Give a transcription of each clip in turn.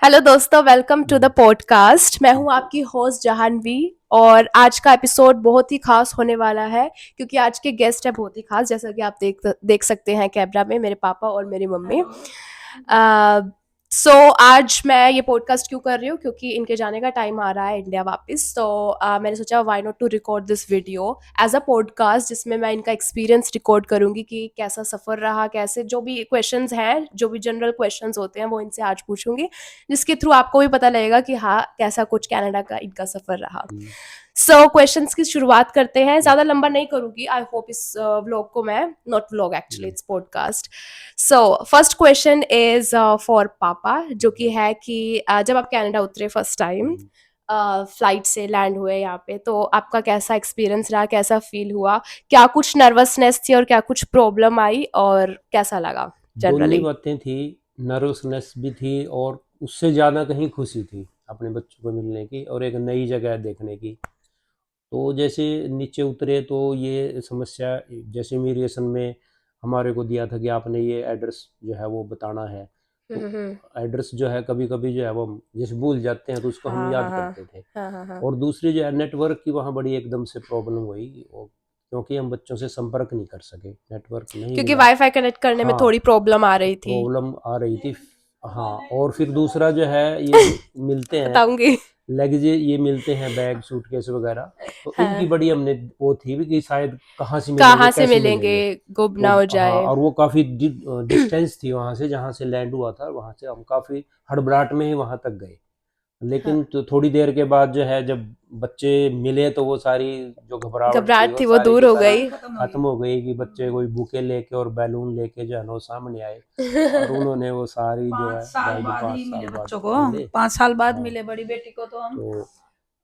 Hello दोस्तों, welcome to the podcast. मैं हूं आपकी होस्ट जहानवी और आज का एपिसोड बहुत ही खास होने वाला है क्योंकि आज के गेस्ट है बहुत ही खास। जैसा कि आप देख सकते हैं कैमरा में, मेरे पापा और मेरी मम्मी। सो आज मैं ये पॉडकास्ट क्यों कर रही हूँ क्योंकि इनके जाने का टाइम आ रहा है इंडिया वापस। तो मैंने सोचा why not to record this video as a podcast जिसमें मैं इनका एक्सपीरियंस रिकॉर्ड करूंगी कि कैसा सफ़र रहा, कैसे जो भी क्वेश्चंस हैं, जो भी जनरल क्वेश्चंस होते हैं वो इनसे आज पूछूंगी, जिसके थ्रू आपको भी पता लगेगा कि हाँ कैसा कुछ कनाडा का इनका सफ़र रहा। सो क्वेश्चंस की शुरुआत करते हैं। ज़्यादा लंबा नहीं करूंगी। आई होप इस व्लॉग को मैं, not vlog actually, it's podcast. So first question is for पापा, जो कि है कि जब आप कनाडा उतरे फर्स्ट टाइम, फ्लाइट से लैंड हुए यहाँ पे, तो आपका कैसा एक्सपीरियंस रहा, कैसा फील हुआ, क्या कुछ नर्वसनेस थी और क्या कुछ प्रॉब्लम आई और कैसा लगा दोनों ही जनरली? बातें थी। नर्वसनेस भी थी और उससे ज़्यादा कहीं खुशी थी अपने बच्चों को मिलने की और एक नई जगह देखने की। तो जैसे नीचे उतरे तो ये समस्या, जैसे इमिग्रेशन में हमारे को दिया था कि आपने ये एड्रेस जो है वो बताना है। तो हम्म। एड्रेस जो है कभी कभी जो है वो हम जैसे भूल जाते हैं तो उसको हम हाँ हाँ याद हाँ करते थे। हाँ हाँ हाँ। और दूसरी जो है नेटवर्क की, वहाँ बड़ी एकदम से प्रॉब्लम हुई क्योंकि हम बच्चों से संपर्क नहीं कर सके, नेटवर्क नहीं क्योंकि मिला। वाईफाई कनेक्ट करने में हाँ, थोड़ी प्रॉब्लम आ रही थी। प्रॉब्लम आ रही थी। हाँ, और फिर दूसरा जो है ये जो मिलते हैं बताऊंगी। लगेज, ये मिलते हैं बैग सूटकेस वगैरह। तो इनकी हाँ, बड़ी हमने वो थी भी कि शायद कहाँ से मिलेंगे, कहाँ से कैसे मिलेंगे, मिलेंगे। गुम तो ना हो हाँ, जाए। और वो काफ़ी डिस्टेंस थी वहाँ से, जहाँ से लैंड हुआ था वहाँ से हम काफ़ी हड़बड़ाहट में ही वहाँ तक गए। हाँ, लेकिन तो थोड़ी देर के बाद जो है जब बच्चे मिले तो वो सारी जो घबराहट थी घबराहट वो थी वो सारी दूर की हो सारी गई। खत्म हो गई कि बच्चे कोई बुके लेके और बैलून लेके जो है ना वो सामने आए। और उन्होंने वो सारी जो है 5 साल राइड बाद 5 ही साल मिले बाद बच्चों को। मिले। 5 साल बाद हाँ, मिले बड़ी बेटी को तो हम, तो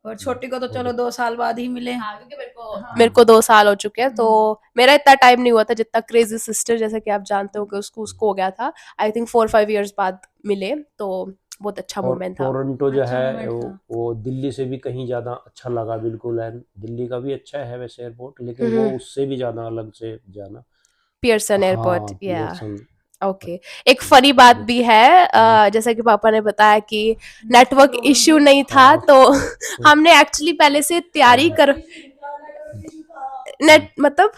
और छोटी को तो और चलो 2 साल बाद ही मिले। हाँ, क्योंकि मेरे हाँ। को 2 साल हो चुके हैं, तो मेरा इतना टाइम नहीं हुआ था जितना क्रेजी सिस्टर, जैसे कि आप जानते हो कि उसको उसको हो गया था। आई थिंक 4-5 years बाद मिले, तो बहुत अच्छा और मोमेंट था। टोरंटो जो अच्छा है मोमेंट था। वो दिल्ली से भी कहीं ज़्यादा अच्छा लगा बिल्कुल है। दिल्ली का भी अच्छा है वैसे एयरपोर्ट, लेकिन वो हम्म। उससे भी ज़्यादा अलग से जाना। पियर्सन एयरपोर्ट, हाँ, या पियर्सन। ओके। एक फनी बात वो भी है, जैसा कि पापा ने बताया कि नेट नेटवर्क प्रॉब्लम इश्यू थी। नहीं था, हाँ, तो तो हमने एक्चुअली पहले से तैयारी हाँ, कर, हम्म, नेट मतलब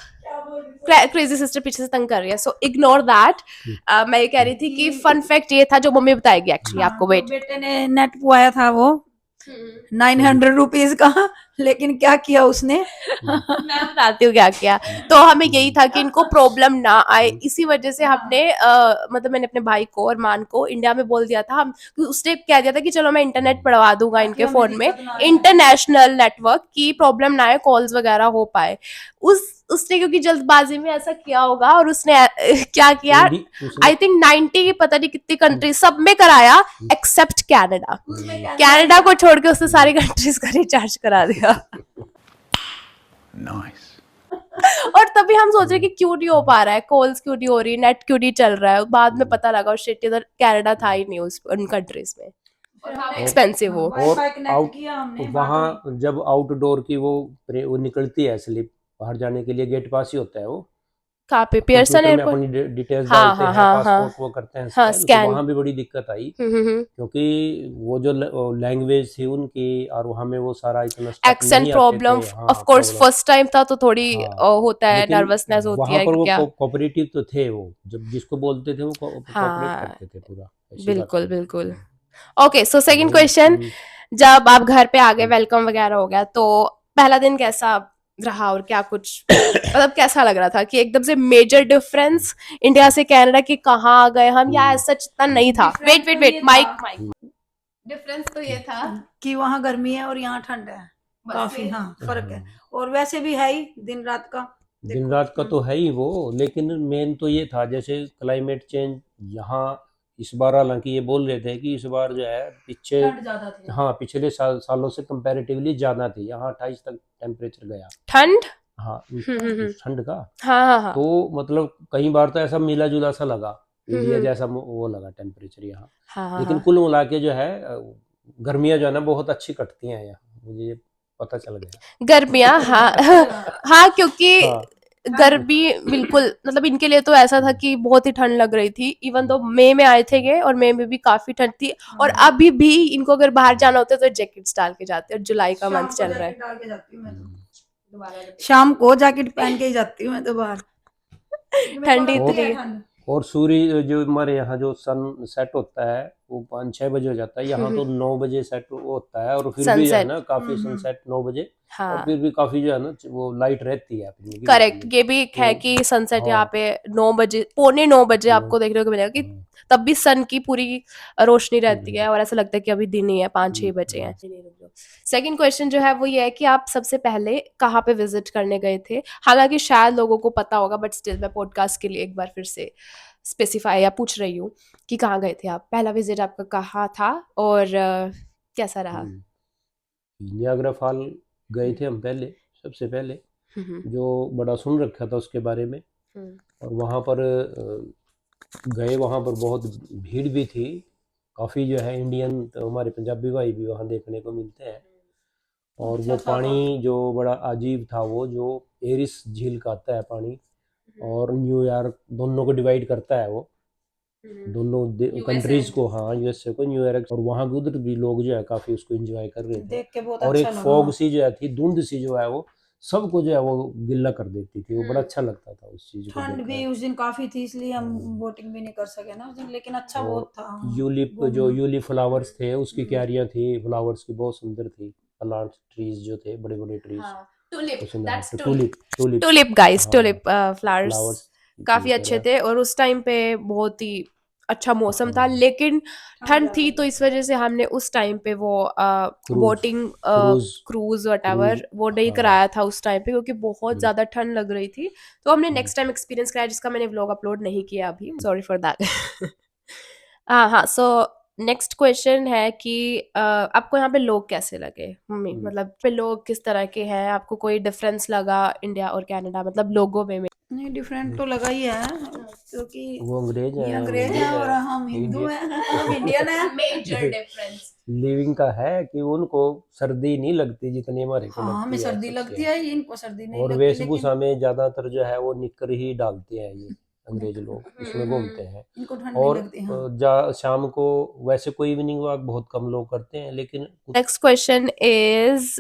क्रेजी सिस्टर पीछे से तंग कर रही है, सो इग्नोर दैट। हम्म, मैं ये कह रही थी कि फन फैक्ट ये था जो मम्मी बताएगी एक्चुअली हाँ, आपको। जो वेट। बेटे ने नेट पुआया था वो हम्म, 900 रुपीज का। लेकिन क्या किया उसने? हम्म, मैं बताती हूँ क्या किया। हम्म, तो हमें यही हम्म, था कि इनको प्रॉब्लम ना आए, हम्म, इसी वजह से हमने मतलब मैंने अपने भाई को और मान को इंडिया में बोल दिया था। हम उसने कह दिया था कि चलो मैं इंटरनेट पढ़वा दूंगा ताकि इनके हमें फोन में, दिक्कत ना आए। इंटरनेशनल नेटवर्क की प्रॉब्लम ना आए, कॉल्स वगैरह हो पाए। उसने क्योंकि जल्दबाजी में ऐसा किया होगा और उसने क्या किया, उसने आई थिंक 90 पता नहीं कितनी हम्म, कंट्री सब में कराया हम्म, एक्सेप्ट कैनेडा। उसमें कनाडा को छोड़ के उसने हम्म, सारी कंट्रीज का रिचार्ज करा दिया। Nice. और तभी हम सोच रहे हम्म, कि क्यों नहीं हो पा रहा है, कॉल्स क्यों नहीं हो रही, नेट क्यों नहीं चल रहा है। बाद में हम्म, पता लगा शिट, इधर कनाडा था ही नहीं उन कंट्रीज में। फिर और हमने एक्सपेंसिव हो। और वाईफाई कनेक्ट आउट किया हमने बाद में। वहाँ जब आउटडोर की वो निकलती है स्लिप, बाहर जाने के लिए गेट पास ही होता है वो। कहाँ पे, पियर्सन कंप्यूटर में एयरपोर्ट? अपनी डिटेल्स हाँ डालते हाँ हैं, हाँ हाँ पासपोर्ट वो करते हैं हाँ, स्कैन, तो स्कैन। वहाँ भी बड़ी दिक्कत आई। हम्म। क्योंकि वो जो लैंग्वेज थी उनकी और हमें वो सारा इतना स्टेप एक्सेंट नहीं आते प्रॉब्लम, थे। ऑफ हाँ, कोर्स प्रॉब्लम। फर्स्ट टाइम था तो थोड़ी हाँ, होता है, लेकिन नर्वसनेस होती वहाँ है पर कि वो क्या। कोऑपरेटिव तो थे, वो जब जिसको बोलते थे वो कोऑपरेट हाँ, करते थे पूरा, ऐसी बात बिल्कुल थी। बिल्कुल। ओके, सो सेकंड वो क्वेश्चन। जब आप घर पे आ गए, हम्म, वेलकम वगैरह हो गया, तो पहला दिन कैसा रहा और क्या कुछ मतलब कैसा लग रहा था कि एकदम से मेजर डिफरेंस इंडिया से कनाडा की, कहाँ आ गए हम, या हम्म, सच इतना हम्म, नहीं था? वेट डिफरेंस वेट तो वेट, ये था माइक माइक। हम्म, डिफरेंस तो ये था कि वहाँ गर्मी है और यहाँ ठंड है। बस। काफी, हाँ, फर्क है। हाँ, और वैसे भी है ही दिन रात का। दिन देखो। रात का तो है ही वो। लेकिन मेन तो ये था जैसे क्लाइमेट चेंज यहाँ इस बार, हालांकि ये बोल रहे थे कि इस बार जो है पीछे, ठंड ज्यादा थी। हाँ, पिछले सालों से कंपैरेटिवली ज़्यादा थी। यहाँ 28 तक टेम्परेचर गया। ठंड। हाँ, हम्म। ठंड का। हाँ हाँ हाँ। तो मतलब कई बार तो ऐसा मिला जुला सा लगा, इंडिया हम्म। जैसा वो लगा टेम्परेचर यहाँ। हाँ हाँ लेकिन हाँ। कुल मिला के जो है गर्मियाँ जो है ना बहुत अच्छी कटती हैं यहाँ, मुझे ये पता चल गया। गर्मियाँ, हाँ पता लगा। हाँ, क्योंकि हाँ, गर्मी बिल्कुल, मतलब इनके लिए तो ऐसा था कि बहुत ही ठंड लग रही थी, इवन दो मई में आए थे ये, और मई में भी काफी ठंड थी, और हाँ। अभी भी इनको अगर बाहर जाना होता है तो जैकेट्स डाल के जाते हैं, और जुलाई का शाम मंथ को चल रहा है। जैकेट डाल के जाती हूँ मैं तो, शाम को जैकेट पहन के ही जाती हूँ मैं तो बाहर, क्योंकि मेरे को ठंडी लगती इतनी है है। ठंड। और सूर्य जो हमारे यहाँ जो सन सेट होता है वो 5-6 बजे हो जाता है, यहाँ तो 9 बजे सेट होता है, और फिर भी जो है सनसेट, ना काफी हम्म। सनसेट 9 बजे, और हाँ फिर भी काफी जो है ना वो लाइट रहती है अपनी गिरने के करेक्ट, लिए। ये भी एक है तो कि सनसेट यहाँ हाँ, पे 9 बजे, पौने 9 बजे नो, आपको देखने को मिलेगा कि हम्म, तब भी सन की पूरी रोशनी रहती हम्म, है, और ऐसा लगता है कि अभी दिन ही है, 5-6 बजे हैं। सेकंड क्वेश्चन जो है वो ये है कि आप सबसे पहले कहाँ पे विजिट करने गए थे? हालांकि शायद लोगों को पता होगा, बट स्टिल मैं पॉडकास्ट के लिए एक बार फिर से स्पेसिफाई या पूछ रही हूँ कि कहाँ गए थे आप, पहला विजिट आपका कहाँ था, और कैसा रहा? नियाग्रा फॉल गए थे हम पहले, सबसे पहले, हम्म, जो बड़ा सुन रखा था उसके बारे में। हम्म, और वहाँ पर गए, वहाँ पर बहुत भीड़ भी थी, काफ़ी जो है इंडियन तो हमारे पंजाबी भाई भी वहाँ देखने को मिलते हैं। और अच्छा वो था बहुत। पानी जो बड़ा अजीब था, वो जो एरिस झील का आता है पानी, और न्यूयॉर्क दोनों को डिवाइड करता है वो, दोनों यूएसए। कंट्रीज को, हाँ यूएसए को, न्यूयॉर्क, और वहाँ के उधर भी लोग जो है काफ़ी उसको एंजॉय कर रहे थे। देख के बहुत और अच्छा एक लगा। फॉग सी जो है थी, धुंध सी जो है वो सबको जो है वो गिल्ला कर देती थी, वो बड़ा अच्छा लगता था उस चीज़ को ठंड भी देखकर। उस दिन काफी थी, इसलिए हम हाँ। बोटिंग भी नहीं कर सके ना उस दिन, लेकिन अच्छा और बहुत था। हाँ, यूलिप, जो घूमना। यूलिप फ्लावर्स थे उसकी हम्म। क्यारियाँ थी, फ्लावर्स की बहुत सुंदर थी, प्लांट ट्रीज जो थे, बड़े बड़े ट्रीज, हाँ, टुलिप, वो सुंदर दैट्स थे, tulip. Tulip, tulip, tulip guys, हाँ, टुलिप फ्लावर्स फ्लावर्स काफी ठीक है अच्छे ना, थे, और उस टाइम पे बहुत ही अच्छा मौसम था, हाँ, लेकिन ठंड ठंड ज्यादा थी, तो थी। इस वजह से हमने उस टाइम पे वो cruise, boating, cruise, cruise cruise, whatever वो नहीं हाँ, कराया था उस टाइम पे, क्योंकि बहुत हम्म, ज्यादा ठंड लग रही थी। तो हमने हम्म, नेक्स्ट टाइम एक्सपीरियंस कराया, जिसका मैंने व्लॉग अपलोड नहीं किया अभी, सॉरी फॉर दैट। हाँ हाँ, सो नेक्स्ट क्वेश्चन है कि आपको यहाँ पे लोग कैसे लगे? मम्मी, हम्म। मतलब पे लोग किस तरह के हैं, आपको कोई डिफरेंस लगा इंडिया और कनाडा, मतलब लोगों में? नहीं, डिफरेंट तो लगा ही है, क्योंकि वो अंग्रेज ये हैं, हम अंग्रेज इंडियन हैं और हैं, हम हिंदू इंडियन। हैं। हम इंडियन हैं। Major difference. लिविंग का है कि उनको सर्दी नहीं लगती जितनी हमारे को हाँ, हमें लगती है, सर्दी सबसे लगती है। है, इनको सर्दी नहीं और लगती, लेकिन वेशभूषा में ज्यादातर जो है वो निक्कर ही डालते हैं, ये अंग्रेज लोग इसमें घूमते हैं। इनको ठंड नहीं और लगती। हाँ। शाम को वैसे कोई इवनिंग वॉक बहुत कम लोग करते हैं, लेकिन नेक्स्ट क्वेश्चन इज,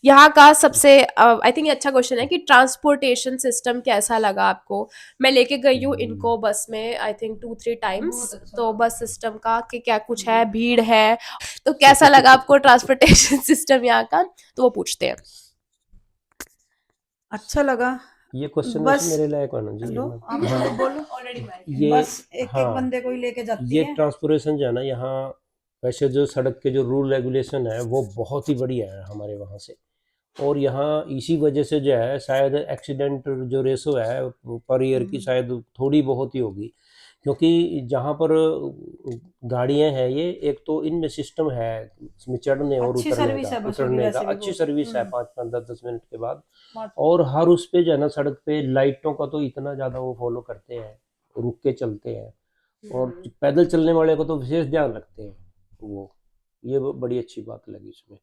यहाँ का सबसे आई थिंक अच्छा क्वेश्चन है कि ट्रांसपोर्टेशन सिस्टम कैसा लगा आपको? मैं लेके गई हूँ इनको बस में, आई थिंक 2-3 टाइम्स, बहुत अच्छा तो लगा। बस सिस्टम का कि क्या कुछ है, भीड़ है, तो कैसा लगा आपको ट्रांसपोर्टेशन सिस्टम यहाँ का, तो वो पूछते हैं। अच्छा लगा। ये क्वेश्चन वैसे बस मेरे लायक होना चाहिए लो, ना। आप बोलो हाँ, बोलो। ऑलरेडी ये, बस एक एक हाँ, बंदे को ही लेके जाती ये है। ट्रांसपोर्टेशन जो है ना यहाँ, वैसे जो सड़क के जो रूल रेगुलेशन है वो बहुत ही बढ़िया है हमारे वहाँ से। और यहाँ इसी वजह से जो है शायद एक्सीडेंट जो रेशो है पर ईयर की शायद थोड़ी बहुत ही होगी, क्योंकि जहाँ पर गाड़ियाँ हैं, ये एक तो इनमें सिस्टम है इसमें चढ़ने और अच्छी उतरने सर्विस का, है बसों की वैसे भी अच्छी बहुत। सर्विस है, 5-5 10-10 मिनट के बाद। बात- और हर उस पे जो है ना सड़क पे लाइटों का तो इतना ज़्यादा वो फॉलो करते हैं, रुक के चलते हैं, और पैदल चलने वाले को तो विशेष ध्यान रखते हैं वो, ये बड़ी अच्छी बात लगी इसमें।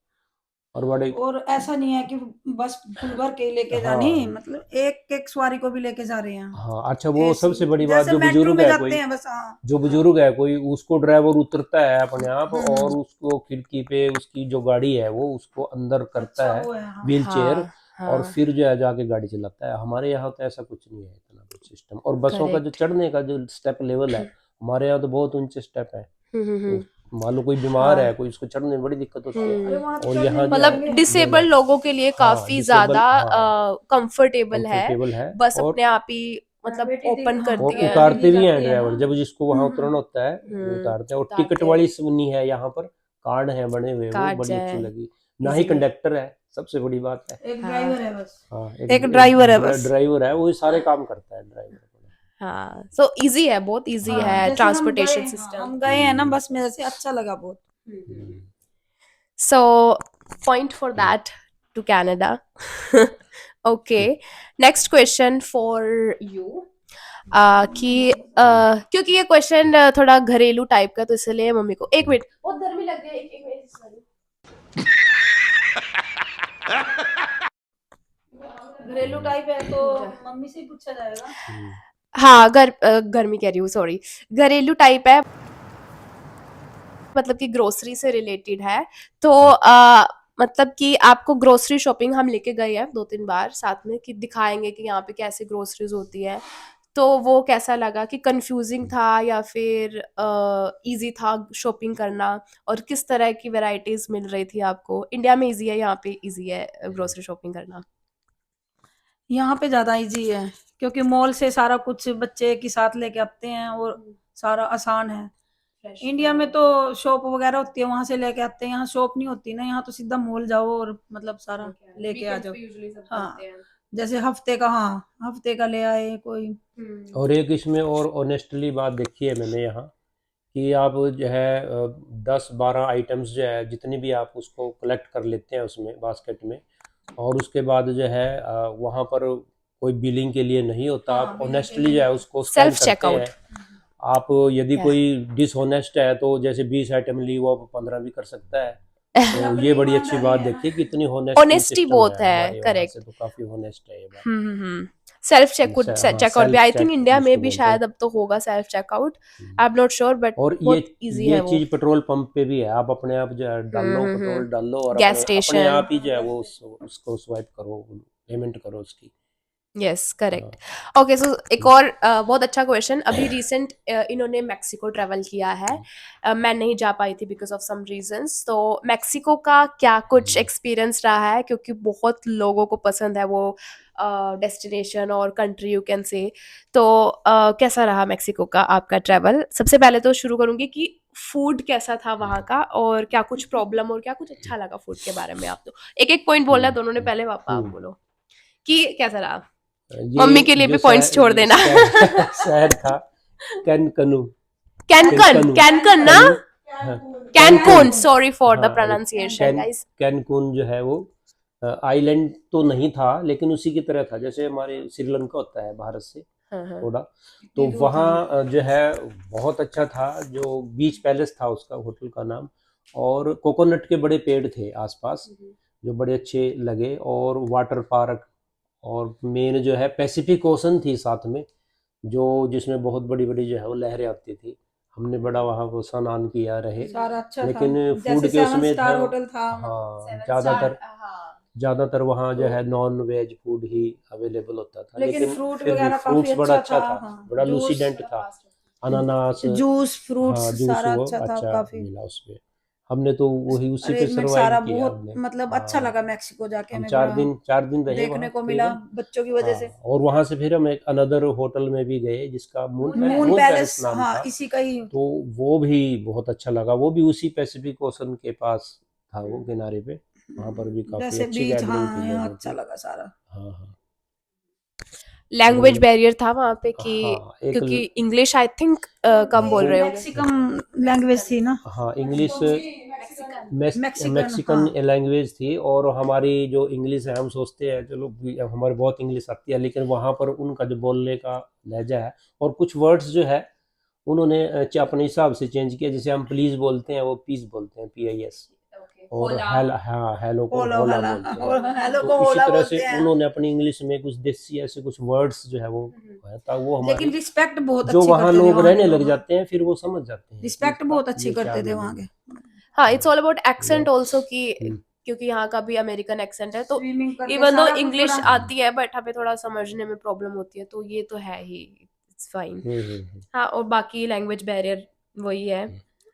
और बड़े, और ऐसा नहीं है कि बस फुल भर के ही लेके जानी, हाँ, मतलब एक एक सवारी को भी लेके जा रहे हैं। हाँ, अच्छा वो एसी, सबसे बड़ी बात, जैसे जो मेट्रो बुजुर्ग में है जाते कोई, हैं बस। हाँ। जो हाँ। बुजुर्ग है कोई, उसको ड्राइवर उतरता है अपने आप, और हम्म। उसको खिड़की पे उसकी जो गाड़ी है वो उसको अंदर करता अच्छा है, वो है। हाँ। व्हील चेयर, हाँ और हाँ, फिर जो है जाके गाड़ी चलाता है। हमारे यहाँ तो ऐसा कुछ नहीं है, इतना कुछ सिस्टम। और बसों का जो करेक्ट। चढ़ने का जो स्टेप लेवल है, हमारे यहाँ तो बहुत ऊंचे स्टेप है। हम्म, मान लो कोई बीमार हाँ, है कोई, उसको चढ़ने में बड़ी दिक्कत होती है। अरे वहां तो और चढ़ने यहाँ नहीं जो है मतलब देंगे। नहीं, डिसेबल नहीं, लोगों के लिए हाँ काफी डिसेबल, ज्यादा हाँ कंफर्टेबल है, कंफर्टेबल है। बस और अपने आप ही हाँ, मतलब बेटी थी। ओपन हाँ, और करती है। दीदी उतारते भी हैं जाती है ना। ड्राइवर, जब जिसको वहां उतरना होता है वो उतारते हैं। और टिकट उतारते हैं, वाली सुनी है यहाँ पर, कार्ड है बने हुए, वो कार्ड्स बड़ी अच्छी है लगी। ना ही इजीली। कंडक्टर है, सबसे बड़ी बात है। एक हाँ ड्राइवर है बस। हाँ, एक ड्राइवर है बस। ड्राइवर है, वो ही सारे काम करता है ड्राइवर। हाँ, सो इजी है, बहुत इजी हाँ, है जैसे हम गए। ट्रांसपोर्टेशन हाँ, सिस्टम। हम गए हैं ना बस में, जैसे अच्छा लगा बहुत। So point for that to Canada. Okay, next question for you, कि क्योंकि ये क्वेश्चन थोड़ा घरेलू टाइप का, तो इसलिए मम्मी को, एक मिनट, बहुत गर्मी लग रही है, एक मिनट sorry। घरेलू टाइप है तो मम्मी से ही पूछा जाएगा। हाँ, गर्मी कह रही हूँ, सॉरी, घरेलू टाइप है, मतलब कि ग्रोसरी से रिलेटेड है। तो मतलब कि आपको ग्रोसरी शॉपिंग हम लेके गए हैं 2-3 बार साथ में, कि दिखाएंगे कि यहाँ पे कैसे ग्रोसरीज होती है। तो वो कैसा लगा, कि कंफ्यूजिंग था या फिर इजी था शॉपिंग करना, और किस तरह की वैरायटीज मिल रही थी आपको? इंडिया में इजी है, यहाँ पे इजी है ग्रोसरी शॉपिंग करना? यहाँ पे ज्यादा इजी है क्योंकि मॉल से सारा कुछ बच्चे एक ही साथ लेके आते हैं और सारा आसान है। इंडिया में तो शॉप वगैरह होती है, वहां से लेके आते हैं, यहाँ शॉप नहीं होती ना, यहाँ तो सीधा मॉल जाओ और मतलब सारा लेके आ जाओ। हाँ, जैसे हफ्ते का ले आए कोई। और एक इसमें और ऑनेस्टली बात देखी है मैंने यहाँ, कि आप जो है 10-12 आइटम्स जो है जितनी भी आप उसको कलेक्ट कर लेते हैं उसमें बास्केट में, और उसके बाद जो है वहाँ पर कोई बिलिंग के लिए नहीं होता। हाँ, आप बिलिंग के ऑनेस्टली लिए जो है उसको स्कैन सेल्फ करते चेकआउट। हैं। आप यदि Yeah. कोई डिसऑनेस्ट है तो जैसे 20 आइटम ली वो आप 15 भी कर सकता है। तो ये बड़ी अच्छी बात देखी कि इतनी होनेस्टी ऑनेस्टी सिस्टम बहुत है है, हमारे वहाँ से, करेक्ट। तो काफ़ी होनेस्ट है ये बात। सेल्फ हाँ, चेकआउट भी self I think check India में जिसको भी बोलते हैं। शायद अब तो होगा self checkout, I am not sure, but और बहुत इजी ये है वो। चीज़ पेट्रोल पंप पे भी है। आप अपने आप जो है डाल लो, पेट्रोल डाल लो और गैस अपने अपने स्टेशन। आप ही जो है वो उसको स्वाइप करो, पेमेंट करो उसकी। Yes, correct. हाँ। ओके, सो एक और बहुत अच्छा क्वेश्चन। अभी रिसेंट इन्होंने मैक्सिको ट्रैवल किया है, मैं नहीं जा पाई थी बिकॉज ऑफ सम रीजंस। तो मैक्सिको का क्या कुछ एक्सपीरियंस रहा है, क्योंकि बहुत लोगों को पसंद है वो डेस्टिनेशन और कंट्री, यू कैन से। तो कैसा रहा मैक्सिको का आपका ट्रैवल? सबसे पहले तो शुरू करूंगी कि फूड कैसा था वहाँ का, और क्या कुछ प्रॉब्लम और क्या कुछ अच्छा लगा फूड के बारे में। आप तो एक एक पॉइंट बोलना है दोनों ने, पहले पापा आप बोलो कि कैसा रहा। मम्मी के ये लिए जो भी पॉइंट्स छोड़ देना। शहर था कैनकनू। कैनकन, कैनकनू कैनकन ना, कनू हाँ, कैनकून, सॉरी फॉर द हाँ, प्रोनाउंसिएशन गाइस। कैनकून जो है वो आइलैंड तो नहीं था, लेकिन उसी की तरह था जैसे हमारे श्रीलंका होता है भारत से थोड़ा। तो वहाँ जो है बहुत अच्छा था। जो बीच पैलेस था उसका होटल का नाम, और कोकोनट के बड़े पेड़ थे आसपास जो बड़े अच्छे लगे, और वाटर पार्क, और मेन जो है पैसिफिक ओशन थी साथ में, जो जिसमें बहुत बड़ी बड़ी जो है वो लहरें आती थी। हमने बड़ा वहाँ को स्नान किया रहे। सारा अच्छा था, लेकिन फूड जैसे के 7 उसमें स्टार था। होटल था। हाँ, ज़्यादातर वहाँ जो है नॉन वेज फूड ही अवेलेबल होता था, लेकिन लेकिन फ्रूट फिर भी वगैरह काफी फ्रूट्स बड़ा अच्छा अच्छा था। था, हाँ, बड़ा जूस लूसीडेंट था, अनानास। जूस फ्रूट्स हाँ, जूस सारा वो अच्छा था अच्छा काफी। मिला उसपे। हमने तो वही उसी पे अरेंजमेंट सरवाइव सारा किया बहुत हमने। मतलब अच्छा हाँ, लगा मैक्सिको जाके, हम हमें चार बड़ा दिन 4 दिन रहे देखने वहाँ को मिला तकरीबन। बच्चों की वजह हाँ, से। और वहाँ से फिर हम एक अनदर होटल में भी गए जिसका मून मून पैलेस, पैलेस नाम हाँ था। इसी का ही। तो वो भी बहुत अच्छा लगा। वो भी उसी पैसिफिक ओशन के पास था, वो किनारे पे। वहाँ पर भी काफ़ी जैसे अच्छी बीच, गैदरिंग थी हाँ यहाँ लोगों अच्छा की। लगा सारा। हाँ हाँ। और लैंग्वेज बैरियर था वहाँ पे कि, हाँ, क्योंकि इंग्लिश आई थिंक कम बोल रहे होगे। मैक्सिकन लैंग्वेज थी ना। हाँ, इंग्लिश मैक्सिकन, मैक्सिकन हाँ। लैंग्वेज थी। और हमारी जो इंग्लिश है, हम सोचते हैं चलो हमारे बहुत इंग्लिश आती है, लेकिन वहाँ पर उनका जो बोलने का लहजा है, और कुछ वर्ड्स जो है उन्होंने अपने हिसाब से चेंज किया। जैसे हम प्लीज बोलते हैं, वो पीस बोलते हैं, PIS। और हाँ, हेलो को होला होला होला, बोलते हैं। हेलो को तो इसी होला तरह से बोलते हैं। उन्होंने अपनी इंग्लिश में कुछ देसी ऐसे कुछ वर्ड्स जो है वो है, वो लेकिन हमारी रिस्पेक्ट बहुत जो अच्छी वहाँ करते थे लोग वहाँ के रहने लग लोग। जाते हैं, फिर वो समझ जाते हैं कि रिस्पेक्ट इसका बहुत अच्छी ये क्या करते थे वहाँ मीनिंग के। हाँ, इट्स ऑल अबाउट एक्सेंट है। ऑल्सो, कि क्योंकि यहाँ का भी अमेरिकन एक्सेंट है, तो स्विमिंग करके इवन दो सारा कुछ इंग्लिश बड़ा। आती है बट हमें थोड़ा समझने में प्रॉब्लम होती है, तो ये तो है ही, इट्स फाइन। हाँ, और बाकी लैंग्वेज बैरियर वही है।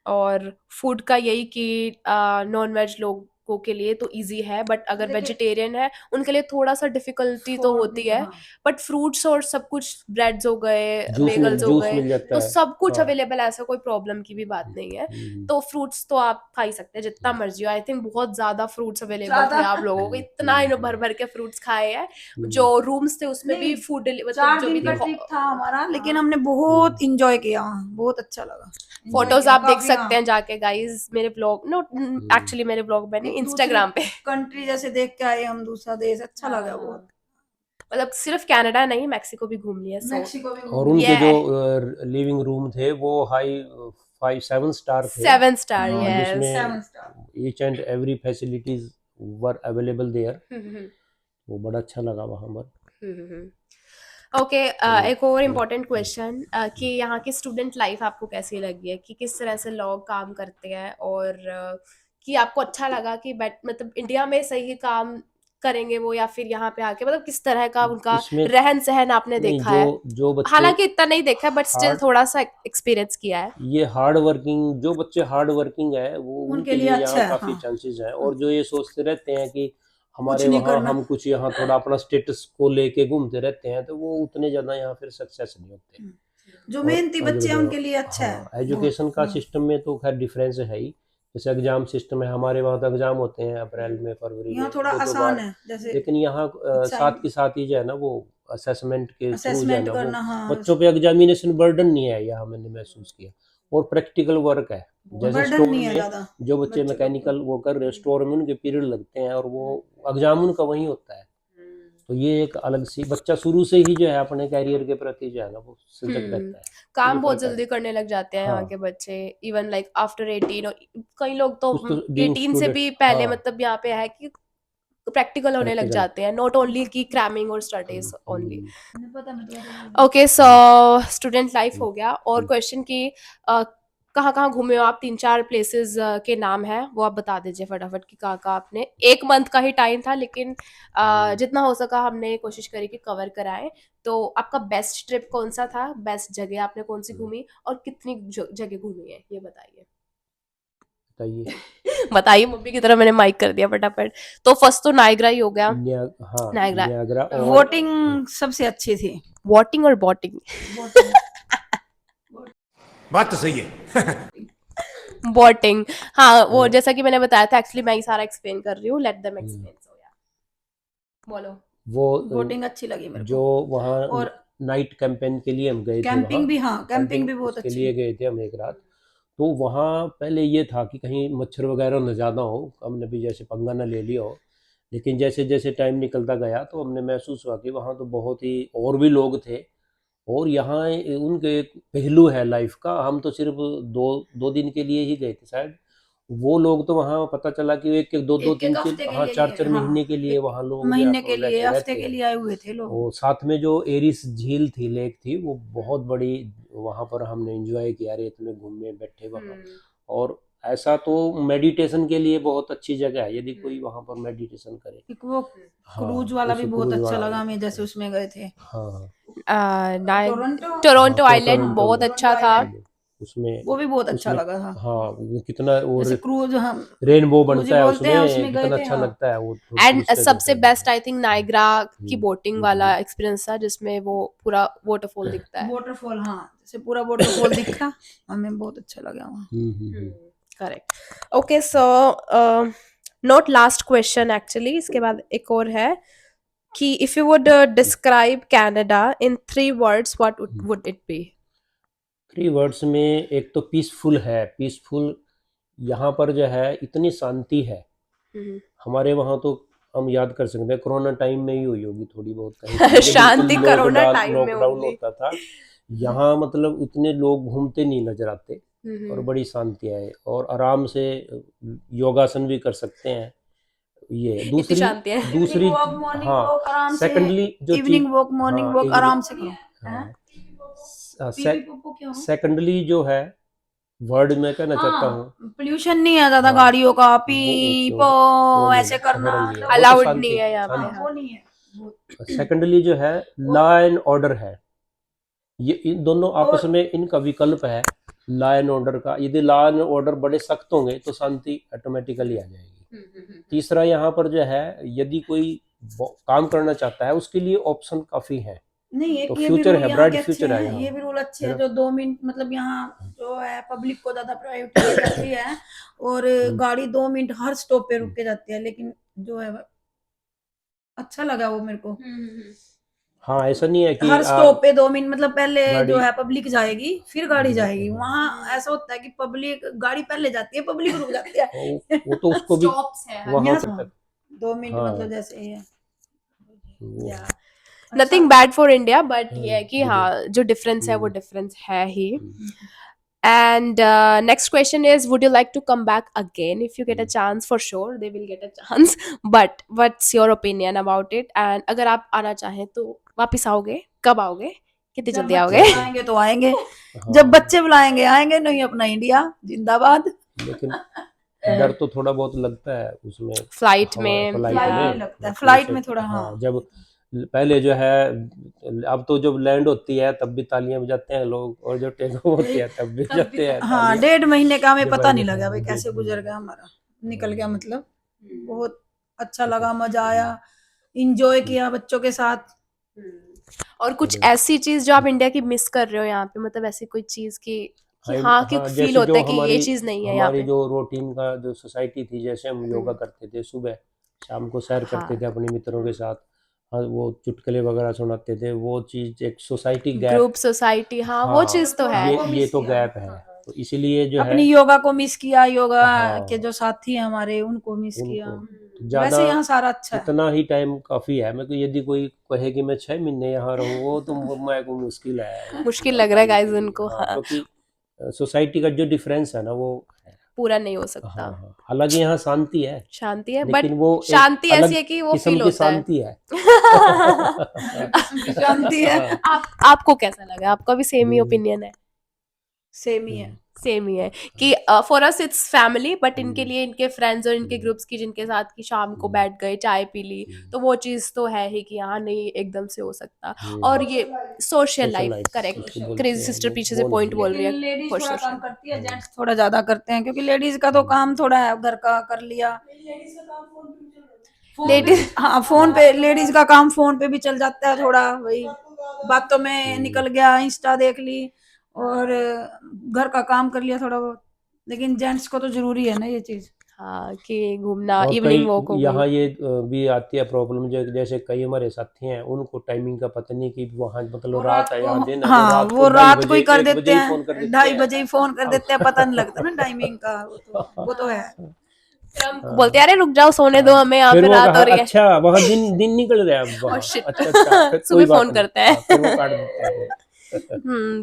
और फूड का यही कि नॉन वेज लोगों के लिए तो इजी है, बट अगर लेकिन वेजिटेरियन है उनके लिए थोड़ा सा डिफिकल्टी तो होती है। हाँ। बट फ्रूट्स और सब कुछ, ब्रेड्स हो गए, जूस बेगल्स हो जूस गए, मिल जाता तो है। सब कुछ हाँ। अवेलेबल है, ऐसा कोई प्रॉब्लम की भी बात नहीं है। तो फ्रूट्स तो आप खा ही सकते हैं जितना मर्जी हो। आई थिंक बहुत ज्यादा फ्रूट्स अवेलेबल थे, आप लोगों को इतना भर भर के फ्रूट्स खाए हैं। जो रूम्स थे उसमें भी फूड, मतलब 4 जो भी दिन का थी, ट्रिप था हमारा, लेकिन हमने बहुत इंजॉय किया वहाँ, बहुत अच्छा लगा। फोटोज आप देख सकते हैं जाके गाइस मेरे ब्लॉग, नो एक्चुअली मेरे ब्लॉग में नहीं, इंस्टाग्राम पे। कंट्री जैसे देख के आए हम, दूसरा देश अच्छा लगा बहुत। मतलब सिर्फ कनाडा नहीं, मैक्सिको भी घूम लिया। मैक्सिको भी और उनके जो लिविंग रूम थे वो हाई 5-7 स्टार थे। 7 स्टार, हाँ, यस। जिसमें each and every facilities were available there. वो बड़ा अच्छा लगा वहाँ पर। ओके, तो एक और इम्पोर्टेंट क्वेश्चन कि यहाँ की स्टूडेंट लाइफ आपको कैसी लगी है, कि किस तरह से लोग काम करते हैं, और कि आपको अच्छा लगा कि मतलब इंडिया में सही काम करेंगे वो, या फिर यहाँ पे आके मतलब किस तरह का उनका इसमें रहन सहन आपने नहीं, देखा जो है? जो बच्चे हालांकि इतना नहीं देखा बट स्टिल हार्ड थोड़ा सा एक्सपीरियंस किया है। ये हार्ड वर्किंग, जो बच्चे हार्ड वर्किंग है वो उनके उनके लिए लिए अच्छा यहाँ है, काफ़ी हाँ। चांसेस हैं। और जो ये सोचते रहते हैं कि कुछ हमारे नहीं वहाँ करना। हम कुछ यहाँ थोड़ा अपना स्टेटस को लेके घूमते रहते हैं, तो वो उतने ज़्यादा यहाँ फिर सक्सेस नहीं होते। जो और मेहनती और बच्चे हैं जो उनके लिए अच्छा है हाँ, बहुत। एजुकेशन का सिस्टम में तो खैर डिफरेंस है ही। जैसे एग्जाम सिस्टम है, हमारे वहाँ तो एग्जाम होते हैं अप्रैल में, फरवरी यहाँ में थोड़ा दो दो आसान बार। है, जैसे लेकिन यहाँ अच्छा साथ के साथ ही जो है ना, वो असेसमेंट के थ्रू जो है असेसमेंट ना, वो करना, हाँ। बच्चों पे एग्जामिनेशन बर्डन नहीं है यहाँ, मैंने महसूस किया। और प्रैक्टिकल वर्क है। जैसे बर्डन स्टोर नहीं है में ज्यादा जो बच्चे बच्चों के ऊपर। मैकेनिकल वो कर रहे हैं, स्टोर में उनके पीरियड लगते हैं, और वो एग्जाम उनका वहीं होता है। तो ये एक अलग सी, बच्चा शुरू से ही जो है अपने कैरियर के प्रति जो है ना, वो सजग रहता है। तो ये काम बहुत फर्क है। जल्दी करने लग जाते हैं यहाँ हाँ, के बच्चे, इवन लाइक आफ्टर 18, और कई लोग तो कुछ तो बीइंग 18 से स्टूडेंट। भी पहले हाँ, मतलब यहाँ पे है कि प्रैक्टिकल होने लग प्रैक्टिकल। जाते हैं, नॉट ओनली की क्रैमिंग और स्टडीज ओनली। नहीं पता, मैं तो ओके, सो स्टूडेंट लाइफ हो गया, और हम्म। क्वेश्चन की कहाँ कहाँ घूमे हो आप? 3-4 प्लेसेस के नाम है वो आप बता दीजिए फटाफट, कि कहाँ कहाँ आपने। 1 मंथ का ही टाइम था, लेकिन जितना हो सका हमने कोशिश करी कि कवर कराएं। तो आपका बेस्ट ट्रिप कौन सा था, बेस्ट जगह आपने कौन सी घूमी, और कितनी जगह घूमी है, ये बताइए। बताइए। बताइए, मम्मी की तरह मैंने माइक कर दिया फटाफट। तो फर्स्ट तो नायग्रा ही हो गया। हाँ, नायग्रा, नियाग्रा और वोटिंग सबसे अच्छी थी। वॉटिंग और बॉटिंग। वोटिंग बात तो सही है। बॉटिंग, हाँ, वो और जैसा कि मैंने बताया था, एक्चुअली मैं ही सारा एक्सप्लेन कर रही हूँ, लेट देम हम्म, एक्सप्लेन। सो या बोलो। वो वोटिंग अच्छी लगी मेरे जो को। वहाँ और नाइट कैंपेन के लिए हम गए थे वहाँ, कैंपिंग भी, हाँ, कैंपिंग कैंपिंग भी बहुत उसके अच्छी। लिए गए थे हम एक रात। तो वहाँ पहले ये था कि कहीं मच्छर वगैरह न ज़्यादा हो, हमने भी जैसे पंगा न ले लिया हो। लेकिन जैसे जैसे टाइम निकलता गया तो हमने महसूस हुआ कि वहाँ तो बहुत ही और भी लोग थे। और यहाँ उनके एक पहलू है लाइफ का, हम तो सिर्फ दो दो दिन के लिए ही गए थे शायद। वो लोग तो वहाँ पता चला कि एक एक दो दो एक तीन एक तीन, हफ्ते के हाँ, चार लिए, चार हाँ, महीने के लिए एक वहाँ लोग जो है महीने के लिए, हफ्ते रहते के हैं। लिए आए हुए थे लोग। और साथ में जो एरिस झील थी, लेक थी, वो बहुत बड़ी, वहाँ पर हमने एंजॉय किया, रेत में घूमे बैठे वहाँ। और ऐसा तो मेडिटेशन के लिए बहुत अच्छी जगह है, यदि कोई वहाँ पर मेडिटेशन करे। एक वो हाँ, क्रूज वाला उस भी बहुत क्रूज अच्छा वाला लगा हमें, जैसे उसमें गए थे। हाँ, टोरंटो। टोरंटो हाँ, आइलैंड टोरंटो बहुत में अच्छा था। उसमें वो भी बहुत अच्छा उसमें लगा था। हाँ, वो कितना, जैसे और क्रूज, हम रेनबो क्रूज ही बनता है बोलते हैं, उसमें, उसमें गए कितना थे, अच्छा हाँ। लगता है वो, एंड टूरिस्ट सबसे देखने बेस्ट में। आई थिंक नायग्रा की बोटिंग वाला हम्म, एक्सपीरियंस था, जिसमें वो पूरा वाटरफॉल दिखता है। वाटरफॉल, हाँ, जैसे पूरा वाटरफॉल दिखा, हमें बहुत अच्छा लगा वहाँ। Hmm. Correct. Okay, so not last question actually, इसके बाद एक और है कि if you would describe Canada in 3 words, what would it be? 3 words में, एक तो पीसफुल है, पीसफुल। यहाँ पर जो है इतनी शांति है। हमारे वहाँ तो हम याद कर सकते हैं, कोरोना टाइम में ही हुई होगी थोड़ी बहुत, कहीं कहीं के बिल्कुल शांति कोरोना टाइम में लॉकडाउन ओनली। होता था। यहाँ मतलब इतने लोग घूमते नहीं नजर आते, और बड़ी शांति है, और आराम से योगासन भी कर सकते हैं। ये इतनी दूसरी शांति है। इवनिंग दूसरी वॉक, मॉर्निंग हाँ, वॉक आराम से। सेकंडली जो चीज, इवनिंग वॉक, मॉर्निंग हाँ, वॉक आराम से करो। हाँ, पीपी पोपो क्या हो? सेकंडली जो है, वर्ड में कहना चाहता हूँ, हाँ, पोल्यूशन नहीं है ज्यादा हाँ, गाड़ियों का, वो पो वो नहीं ऐसे है, करना, हॉर्न नहीं है, वो तो अलाउड नहीं शांति है यहाँ पे, हाँ, शांति। वो नहीं है वो। सेकंडली जो है, लॉ एंड ऑर्डर है। ये इन दोनों आपस और में इनका विकल्प है, लॉ एंड ऑर्डर का। यदि लॉ एंड ऑर्डर बड़े सख्त होंगे तो शांति ऑटोमेटिकली आ जाएगी। तीसरा, यहाँ पर जो है, यदि कोई काम करना चाहता है, उसके लिए ऑप्शन काफी है। नहीं, तो एक ये भी फ्यूचर रूल है, यहाँ ब्राइट के अच्छे फ्यूचर है हैं, यहाँ, ये भी रूल अच्छे है हैं, ना। जो 2 मिनट मतलब यहाँ जो है पब्लिक को ज्यादा प्रायोरिटी दी जाती है, और गाड़ी 2 मिनट हर स्टॉप पे रुक के जाती है, लेकिन जो है अच्छा लगा वो मेरे को। हाँ, ऐसा नहीं है कि हर स्टॉप पे 2 मिनट, मतलब पहले जो गाड़ी, है पब्लिक जाएगी, फिर गाड़ी जाएगी। वहाँ ऐसा होता है कि पब्लिक, गाड़ी पहले जाती है, पब्लिक रुक जाती है। वो तो उसको भी स्टॉप्स है हर वहां यहाँ पर जगह। तक, 2 मिनट हाँ, मतलब जैसे ये वो या है। Nothing bad for India, but ये है कि बिल्कुल। हाँ, जो डिफरेंस है वो डिफरेंस है ही। And next question is, would you like to come back again if you get a chance? For sure, they will get a chance. But what's your opinion about it? And अगर आप आना चाहें तो वापिस आओगे? कब आओगे? कितनी जब जल्दी बच्चे आओगे? बुलाएंगे तो आएंगे, हाँ, जब बच्चे बुलाएंगे आएंगे, नहीं अपना इंडिया जिंदाबाद। लेकिन डर तो थोड़ा बहुत लगता है उसमें, फ्लाइट में फ्लाइट फ्लाइट में में लगता है, फ्लाइट में थोड़ा हाँ, हाँ। जब पहले जो है, अब तो जब लैंड होती है तब भी तालियां बजाते हैं लोग, और जब टेक ऑफ होती है तब भी बजाते हैं हाँ, तालियां। 1.5 महीने का हमें जब पता नहीं आगे- लगा भाई हाँ, कैसे डेढ़ गुजर महीने। गया हमारा, निकल गया मतलब। बहुत अच्छा लगा, मजा आया, इंजॉय किया बच्चों के साथ। और कुछ ऐसी चीज जो आप इंडिया की मिस कर रहे हो यहाँ पे, मतलब ऐसी कोई चीज की कि हाँ कि फील जैसे होता जो है कि ये हमारी चीज नहीं है यहाँ हमारी पे। जो रूटीन का जो सोसाइटी थी, जैसे हम योगा करते थे सुबह, शाम को सैर करते हाँ। थे अपने मित्रों के साथ, हाँ, वो चुटकुले वगैरह सुनाते थे, वो चीज एक सोसाइटी गैप। ग्रुप सोसाइटी, हाँ वो चीज तो है। ये तो गैप है, तो इसीलिए जो है अपनी योगा को मिस किया, योगा हाँ, के जो साथी हैं हमारे उनको मिस किया। उनको ज्यादा वैसे यहाँ सारा अच्छा है। इतना ही टाइम काफी है। मैं तो यदि कोई कहे कि मैं 6 महीने यहाँ रहूँ, वो तो मैं को मुश्किल है, मुश्किल लग रहा है गाइस उनको। हाँ, हाँ, क्योंकि सोसाइटी का जो डिफरेंस है ना वो पूरा नहीं हो हाँ सकता। हाँ, हालांकि यहाँ शांति है, शांति है, बट लेकिन वो एक शांति अलग ऐसी है कि वो किस्म फील की होता है। शांति है। शांति है। हाँ, आपको कैसा लगा? आपका भी सेम ही ओपिनियन है? सेम ही है। सेम ही है कि for us it's family, but इनके लिए इनके फ्रेंड्स और इनके ग्रुप्स की जिनके साथ की शाम को बैठ गए, चाय पी ली, तो वो चीज तो है ही कि यहाँ नहीं एकदम से हो सकता। और ये सोशल लाइफ, करेक्ट, उसको बोलते क्रेजी हैं, सिस्टर वो पीछे से बोल पॉइंट दिया। बोल रही है लेडीज for थोड़ा social। काम करती है, जेंट्स थोड़ा ज्यादा करते हैं, क्योंकि लेडीज का तो काम थोड़ा है, घर का कर लिया। लेडीज हाँ, फोन पे लेडीज का काम फोन पे भी चल जाता है, थोड़ा वही बातों में निकल गया, इंस्टा देख ली और घर का काम कर लिया थोड़ा बहुत। लेकिन जेंट्स को तो जरूरी है ना ये चीज। हाँ कि घूमना, और इवनिंग कई वॉक हो यहाँ गई। ये भी आती है प्रॉब्लम, जो जैसे कई हमारे साथी हैं उनको टाइमिंग का पता नहीं कि वहाँ मतलब रात है या दिन है, हाँ, वो वो रात रात को को ही 2:30 कर 1 देते बजे ही फोन कर हैं, देते 2:30 हैं। बजे ही फोन कर देते हैं, पता नहीं लगता ना टाइमिंग का। वो तो है। फिर हम बोलते हैं अरे रुक जाओ, सोने दो हमें, यहाँ फिर पे वो रात कहा हो रही है। अच्छा वहाँ दिन निकल रहा है वहाँ, shit। अच्छा अच्छा, फिर सुबह कोई बात फोन नहीं। करते हैं। हाँ, फिर वो काट देते हैं वो।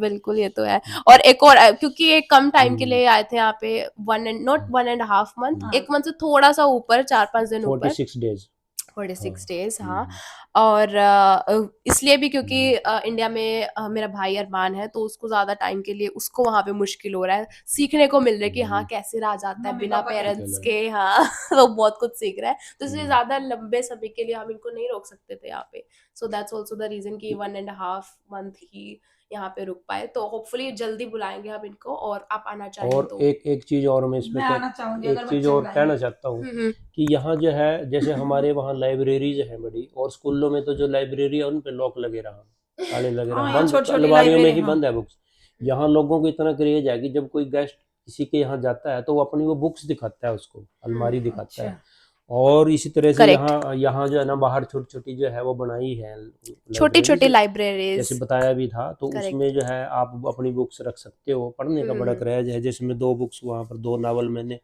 बिल्कुल, ये तो है। और एक और क्योंकि ये कम टाइम के लिए आए थे यहाँ पे, 1.5 मंथ, 1 मंथ से थोड़ा सा ऊपर, 4-5 दिन ऊपर, 46 डेज 46 डेज। हाँ, और इसलिए भी क्योंकि इंडिया में मेरा भाई अरमान है, तो उसको ज्यादा टाइम के लिए उसको वहां पे मुश्किल हो रहा है, सीखने को मिल रहा है कि हाँ कैसे रह जाता है मम्मी बिना पापा के पेरेंट्स के। हाँ वो बहुत कुछ सीख रहा है, तो इसलिए ज्यादा लंबे समय के लिए हम इनको नहीं रोक सकते थे यहाँ पे। So that's also the reason कि 1.5 मंथ ही यहाँ पे रुक पाए। तो होपफुली जल्दी बुलाएंगे हम इनको, और आप आना चाहें और तो। एक चीज और मैं इसमें मैं आना चाहूंगी एक अगर चीज बच्चे और बुलाएंगे। कहना चाहता हूँ कि यहाँ जो है, जैसे हमारे वहाँ लाइब्रेरीज है बड़ी, और स्कूलों में तो जो लाइब्रेरी है उन पे लॉक लगे रहा, ताले लगे हाँ, रहा, यहाँ बंद छोटी-छोटी अलमारियों में लाइब्रेरी, ही हाँ। बंद है बुक्स। यहाँ लोगों को इतना क्रेज है कि जब कोई गेस्ट किसी के यहाँ जाता है तो वो अपनी वो बुक्स दिखाता है, उसको अलमारी दिखाता है। और इसी तरह से करेक्ट, यहाँ जो है ना, बाहर छोटी छोटी जो है वो बनाई है छोटी छोटी लाइब्रेरीज, लाइब्रेरीज। जैसे बताया भी था, तो करेक्ट। उसमें जो है आप अपनी बुक्स रख सकते हो। पढ़ने का बड़ा क्रेज है, जैसे मैं 2 बुक्स वहाँ पर, 2 नावल मैंने,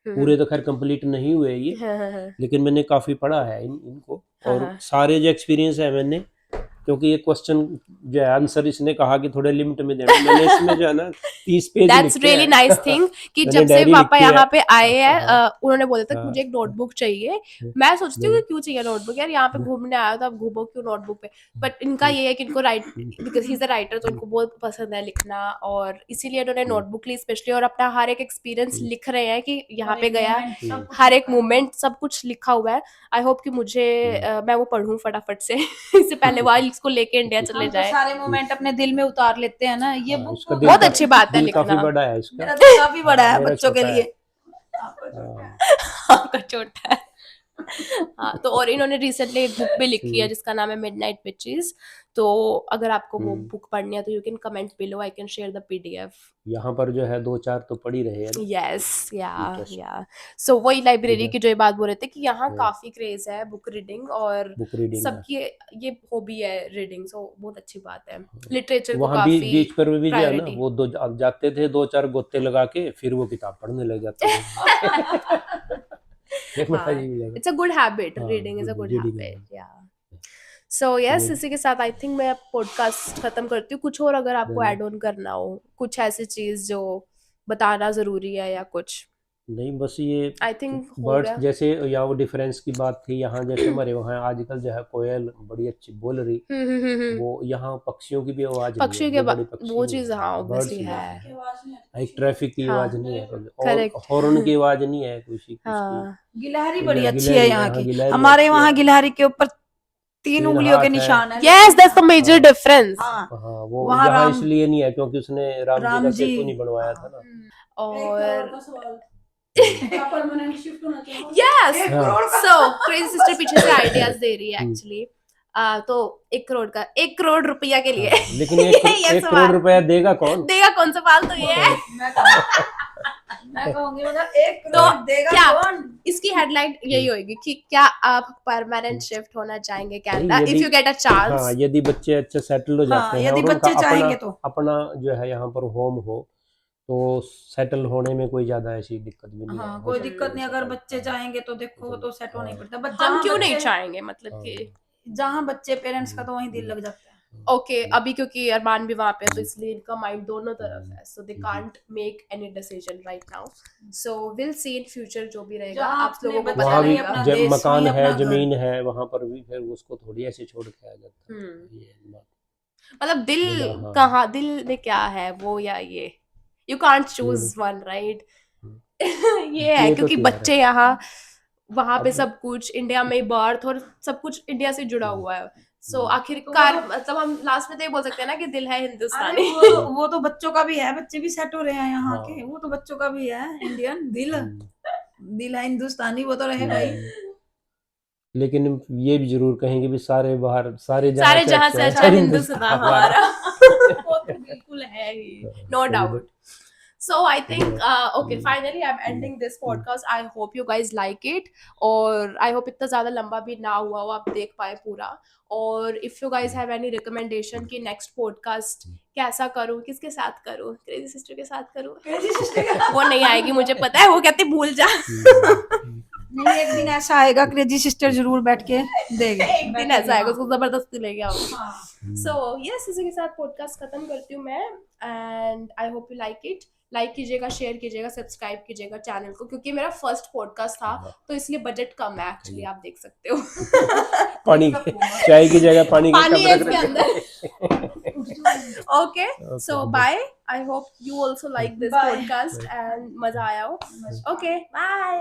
पूरे तो खैर कंप्लीट नहीं हुए ये, हाँ, लेकिन मैंने काफी पढ़ा है इनको। हाँ, और हाँ। सारे जो एक्सपीरियंस है मैंने, क्योंकि ये क्वेश्चन जो है आंसर इसने कहा कि थोड़े लिमिट में देना, मैंने इसमें जो है ना 30 पेज दैट्स लिखे रियली हैं। नाइस थिंग कि मैंने जब से डायरी पापा लिखी है। यहाँ पे आए हैं, हाँ, उन्होंने बोला था कि हाँ। मुझे एक नोटबुक चाहिए। मैं सोचती हूँ कि क्यों चाहिए नोटबुक, यार यहाँ पे घूमने आया हो तो आप घूमो क्यों नोटबुक पे। बट इनका ये है कि इनको right, because he is a writer, तो उनको बहुत पसंद है लिखना, और इसीलिए उन्होंने नोटबुक ली स्पेशली, और अपना हर एक एक्सपीरियंस लिख रहे हैं कि यहाँ पे गया, हर एक मोमेंट सब कुछ लिखा हुआ है। आई होप कि मुझे मैं वो पढ़ूं फटाफट से इससे पहले वो इसको लेके इंडिया चले हम तो जाए। सारे मोमेंट अपने दिल में उतार लेते हैं ना, ये हाँ, बुक इसका बहुत अच्छी बात है दिल काफी लिखना। बड़ा है इसका। मेरा दिल काफी बड़ा है मेरा बच्चों के छोटा है। लिए। आपका छोटा है। हाँ, तो और इन्होंने रिसेंटली एक बुक भी लिखी है जिसका नाम है मिडनाइट विचेस। तो अगर आपको वो बुक पढ़नी है तो you can comment below, I can share the PDF. यहाँ पर जो है 2-4 तो पढ़ ही रहे हैं। यस, या Interest। सो वही लाइब्रेरी इधर- की जो ये बात बोल रहे थे कि यहाँ काफी क्रेज है बुक रीडिंग, और बुक रीडिंग है। सबकी ये हॉबी है रीडिंग, सो बहुत अच्छी बात है। लिटरेचर को वहाँ काफी बीच पर भी जो है ना, प्रायोरिटी। वो अब जाते थे 2-4 गोते लगा के, फिर वो किताब पढ़ने लग जाते थे। एक बड़ा ये भी लगा। इट्स अ गुड हैबिट, हाँ, reading is a good reading habit, है। या। सो यस, ये इसी के साथ आई थिंक मैं पॉडकास्ट खत्म करती हूँ। कुछ और अगर आपको नहीं ऐड ऑन करना हो, कुछ ऐसी चीज जो बताना जरूरी है या कुछ, नहीं, बस ये आई थिंक हो बर्ड्स गया। जैसे, या वो डिफरेंस की बात थी, यहाँ जैसे हमारे वहाँ आजकल जो है कोयल बड़ी अच्छी बोल रही, हम्म। वो यहाँ पक्षियों की भी आवाज नहीं है, पक्षियों के जो बड़े पक्षी वो नहीं चीज, है, हाँ बर्ड्स ऑब्वियसली नहीं है। है, एक ट्रैफिक की हाँ आवाज नहीं है कभी, और करेक्ट। हॉर्न की आवाज नहीं है किसी उसकी। हाँ गिलहरी बड़ी अच्छी है गिलहरी, यहाँ हाँ की। गिलहरी हमारे अच्छी वहाँ है, गिलहरी के ऊपर 3 तीन उंगलियों के हाथ है। निशान है, यस, लेकिन दैट्स द मेजर हाँ डिफरेंस। हाँ हाँ, वो वहाँ यहाँ राम इसलिए नहीं है क्योंकि उसने राम जी का राम जी सेतु नहीं बनवाया था ना। और क्या परमानेंट शिफ्ट होना चाहिए? यस, 1 हाँ करोड़ का। सो क्रेजी सिस्टर पीछे से आइडियाज दे रही है हम्म, एक्चुअली। तो 1 करोड़ का, 1 करोड़ रुपया के लिए हाँ, लेकिन ये 1 करोड़ सवाल रुपया देगा कौन? देगा कौन सा फालतू ये है। मैं कहूंगी मतलब 1 तो करोड़ देगा क्या कौन? इसकी हेडलाइन यही होगी कि क्या आप परमानेंट शिफ्ट होना चाहेंगे नहीं, कनाडा इफ यदि यू गेट अ हाँ, चांस? यदि बच्चे अच्छे सेटल हो जाते हाँ हैं यदि और उनका बच्चे अपना चाहेंगे तो। अपना जो है यहाँ पर होम हो, तो सेटल होने में कोई ज्यादा ऐसी दिक्कत भी नहीं है, हाँ हो कोई सकते दिक्कत हैं नहीं, अगर सेटल। बच्चे हाँ, चाहेंगे तो देखो बिल्कुल, तो सेट होना ही हाँ, पड़ता है, बट हम क्यों नहीं चाहेंगे, मतलब हाँ, कि जहाँ बच्चे पेरेंट्स का तो वहीं दिल हम्म, लग जाता है। ओके अभी क्योंकि अरमान भी वहां पे है तो इसलिए इनका माइंड दोनों तरफ है, so they hmm, can't make any decision right now. So will see in future जो भी रहेगा, जहाँ आप अपने लोगों को बच्चे पता वहाँ भी नहीं, लगेगा। अपना जब देश मकान नहीं, है, अपना घर। जमीन है, वहाँ पर भी फिर उसको थोड़ी ऐसे छोड़ के आ जाता है, ये बात मतलब दिल हाँ, कहाँ, दिल में क्या है वो, या ये you can't choose hmm, one right. Hmm, ये है ये तो क्योंकि तैयार है बच्चे यहाँ, वहां पे अब। सब कुछ इंडिया में बर्थ और सब कुछ इंडिया से जुड़ा हुआ है। सो हम्म, आखिरकार तो वो मतलब हम लास्ट में तो ये बोल सकते हैं ना कि दिल है अरे हिंदुस्तानी। वो तो बच्चों का भी है, बच्चे भी सेट हो रहे हैं यहाँ के, हाँ, वो तो बच्चों का भी है इंडियन दिल। हम्म, दिल है हिंदुस्तानी, वो तो रहेगा ही। हम्म, लेकिन ये भी जरूर कहेंगे भी सारे बाहर, सारे सारे जहां से अच्छा हिंदुस्तान हमारा। वो तो बिल्कुल है ही, no doubt. So I think okay finally I'm ending this podcast. I hope you guys like it, और I hope इतना ज़्यादा लंबा भी ना हुआ हो, आप देख पाए पूरा। और if you guys have any recommendation कि next podcast कैसा करूँ, किसके साथ करूँ, क्रेजी सिस्टर के साथ करूँ? क्रेजी सिस्टर वो नहीं आएगी मुझे पता है, वो कहती भूल जा। नहीं, एक दिन ऐसा आएगा क्रेजी सिस्टर जरूर बैठ के देगी। एक दिन ऐसा आएगा, उसको जबरदस्ती लेके आऊंगी। हाँ। सो यस, इसी के साथ पॉडकास्ट खत्म करती हूँ मैं, and I hope you like it. Like कीजिएगा, शेयर कीजिएगा, सब्सक्राइब कीजिएगा चैनल को, क्योंकि मेरा फर्स्ट पॉडकास्ट था तो इसलिए बजट कम है एक्चुअली, आप देख सकते हो। पानी चाय की जगह पानी का पानी कप है रख इसके रखे। अंदर। Okay so bye, I hope you also like this Bye. Podcast and मजा आया हो। Okay bye.